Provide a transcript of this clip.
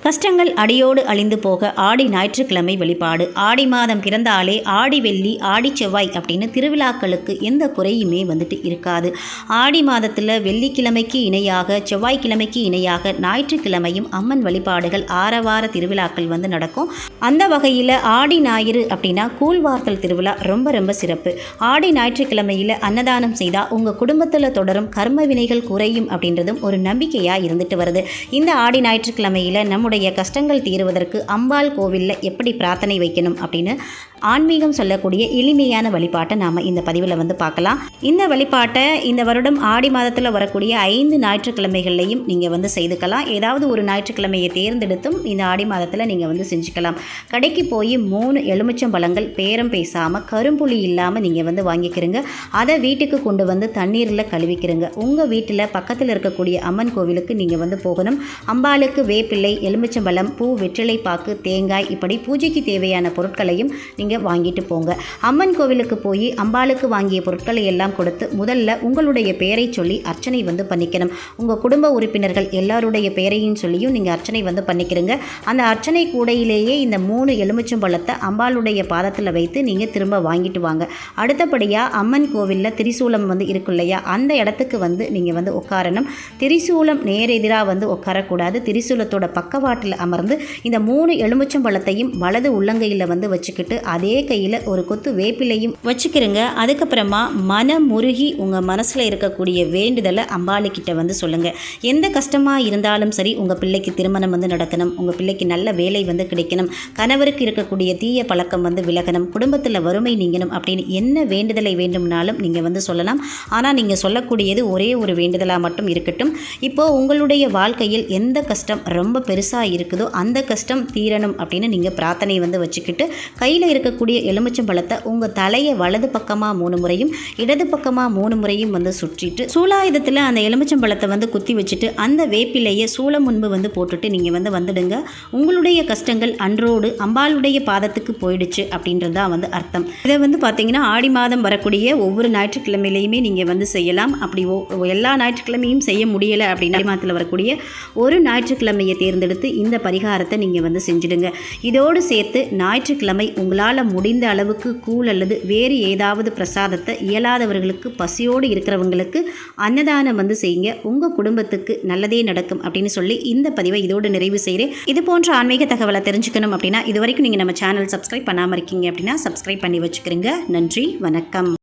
கஷ்டங்கள் அடியோடு அழிந்து போக ஆடி ஞாயிற்றுக்கிழமை வழிபாடு. ஆடி மாதம் பிறந்தாலே ஆடி வெள்ளி ஆடி செவ்வாய் அப்படின்னு திருவிழாக்களுக்கு எந்த குறையுமே வந்துட்டு இருக்காது. ஆடி மாதத்தில் வெள்ளிக்கிழமைக்கு இணையாக செவ்வாய்க்கிழமைக்கு இணையாக ஞாயிற்றுக்கிழமையும் அம்மன் வழிபாடுகள் ஆரவார திருவிழாக்கள் வந்து நடக்கும். அந்த வகையில் ஆடி ஞாயிறு அப்படின்னா கூழ்வார்த்தல் திருவிழா ரொம்ப ரொம்ப சிறப்பு. ஆடி ஞாயிற்றுக்கிழமையில் அன்னதானம் செய்தால் உங்கள் குடும்பத்தில் தொடரும் கர்ம வினைகள் குறையும் அப்படின்றதும் ஒரு நம்பிக்கையாக இருந்துட்டு வருது. இந்த ஆடி ஞாயிற்றுக்கிழமையில் நம்முடைய கஷ்டங்கள் தீருவதற்கு அம்பாள் கோவிலில் எப்படி பிரார்த்தனை வைக்கணும் அப்படின்னு ஆன்மீகம் சொல்லக்கூடிய எளிமையான வழிபாட்டை நாம் இந்த பதிவில் வந்து பார்க்கலாம். இந்த வழிபாட்டை இந்த வருடம் ஆடி மாதத்தில் வரக்கூடிய 5 ஞாயிற்றுக்கிழமைகள்லையும் நீங்கள் வந்து செய்துக்கலாம். ஏதாவது ஒரு ஞாயிற்றுக்கிழமையை தேர்ந்தெடுத்தும் இந்த ஆடி மாதத்தில் நீங்கள் வந்து செஞ்சுக்கலாம். கடைக்கு போய் 3 எலுமிச்சம்பழங்கள் பேரம் பேசாமல் கரும்புளி இல்லாமல் நீங்கள் வந்து வாங்கிக்கிறங்க. அதை வீட்டுக்கு கொண்டு வந்து தண்ணீரில் கழுவிக்கிறங்க. உங்கள் வீட்டில் பக்கத்தில் இருக்கக்கூடிய அம்மன் கோவிலுக்கு நீங்கள் வந்து போகணும். அம்பாளுக்கு வேப்பிள்ளை, எலுமிச்சம்பழம், பூ, வெற்றிலை பாக்கு, தேங்காய் இப்படி பூஜைக்கு தேவையான பொருட்களையும் நீங்கள் வாங்கிட்டு போங்க. அம்மன் கோவிலுக்கு போய் அம்பாளுக்கு வாங்கிய பொருட்களை எல்லாம் கொடுத்து முதல்ல உங்களுடைய பெயரை சொல்லி அர்ச்சனை வந்து பண்ணிக்கணும். உங்கள் குடும்ப உறுப்பினர்கள் எல்லாருடைய பெயரையும் சொல்லியும் நீங்கள் அர்ச்சனை வந்து பண்ணிக்கிறங்க. அந்த அர்ச்சனை கூடையிலேயே இந்த 3 எலுமிச்சம்பழத்தை அம்பாளுடைய பாதத்தில் வைத்து நீங்கள் திரும்ப வாங்கிட்டு வாங்க. அடுத்தபடியாக அம்மன் கோவிலில் திரிசூலம் வந்து இருக்கு இல்லையா, அந்த இடத்துக்கு வந்து நீங்கள் வந்து உட்காரணும். திரிசூலம் நேரெதிராக வந்து உட்காரக்கூடாது. திரிசூலத்தோட பக்கவாட்டில் அமர்ந்து இந்த 3 எலுமிச்சம்பழத்தையும் வலது உள்ளங்கையில் வந்து வச்சுக்கிட்டு அதே கையில் ஒரு கொத்து வேப்பிலையும் வச்சுக்கிறங்க. அதுக்கப்புறமா மனமுருகி உங்கள் மனசில் இருக்கக்கூடிய வேண்டுதலை அம்பாளுக்கிட்ட வந்து சொல்லுங்கள். எந்த கஷ்டமாக இருந்தாலும் சரி, உங்கள் பிள்ளைக்கு திருமணம் வந்து நடக்கணும், உங்கள் பிள்ளைக்கு நல்ல வேலை வந்து கிடைக்கணும், கணவருக்கு இருக்கக்கூடிய தீய பழக்கம் வந்து விலகணும், குடும்பத்தில் வறுமை நீங்கணும் அப்படின்னு என்ன வேண்டுதலை வேண்டும்னாலும் நீங்கள் வந்து சொல்லலாம். ஆனால் நீங்கள் சொல்லக்கூடியது ஒரே ஒரு வேண்டுதலாக மட்டும் இருக்கட்டும். இப்போது உங்களுடைய வாழ்க்கையில் எந்த கஷ்டம் ரொம்ப பெருசாக இருக்குதோ அந்த கஷ்டம் தீரணும் அப்படின்னு நீங்கள் பிரார்த்தனை வந்து வச்சுக்கிட்டு கையில் இருக்கக்கூடிய எலுமிச்சம்பழத்தை உங்கள் தலையை வலது பக்கமாக 3 முறையும் இடது பக்கமாக 3 முறையும் வந்து சுற்றிட்டு சூலாயுதத்தில் அந்த எலுமிச்சம்பழத்தை வந்து குத்தி வச்சுட்டு அந்த வேப்பிலையை சூளம் முன்பு வந்து போட்டுட்டு நீங்கள் வந்து வந்துடுங்க. உங்களுடைய கஷ்டங்கள் அன்றோடு அம்பாளுடைய பாதத்துக்கு போயிடுச்சு அப்படின்றது தான் வந்து அர்த்தம். இதை வந்து பார்த்தீங்கன்னா ஆடி மாதம் வரக்கூடிய ஒவ்வொரு ஞாயிற்றுக்கிழமையிலையுமே நீங்கள் வந்து செய்யலாம். அப்படி எல்லா ஞாயிற்றுக்கிழமையும் செய்ய முடியலை அப்படின்னா ஆடி மாதத்தில் வரக்கூடிய ஒரு ஞாயிற்றுக்கிழமையை தேர்ந்தெடுத்து இந்த பரிகாரத்தை நீங்கள் வந்து செஞ்சுடுங்க. இதோடு சேர்த்து ஞாயிற்றுக்கிழமை உங்களால் முடிந்த அளவுக்கு கூழ் அல்லது வேறு ஏதாவது பிரசாதத்தை இயலாதவர்களுக்கு, பசியோடு இருக்கிறவங்களுக்கு அன்னதானம் வந்து செய்யுங்க. உங்கள் குடும்பத்துக்கு நல்லதே நடக்கும் அப்படின்னு சொல்லி இந்த பதிவை இதோடு நிறைவு செய்கிறேன். இது போன்ற ஆன்மீக தகவலை தெரிஞ்சுக்கணும் அப்படின்னா இது வரைக்கும் நீங்கள் நம்ம சேனல் சப்ஸ்கிரைப் பண்ணாமல் இருக்கீங்க அப்படின்னா சப்ஸ்கிரைப் பண்ணி வச்சுக்கிறீங்க. நன்றி, வணக்கம்.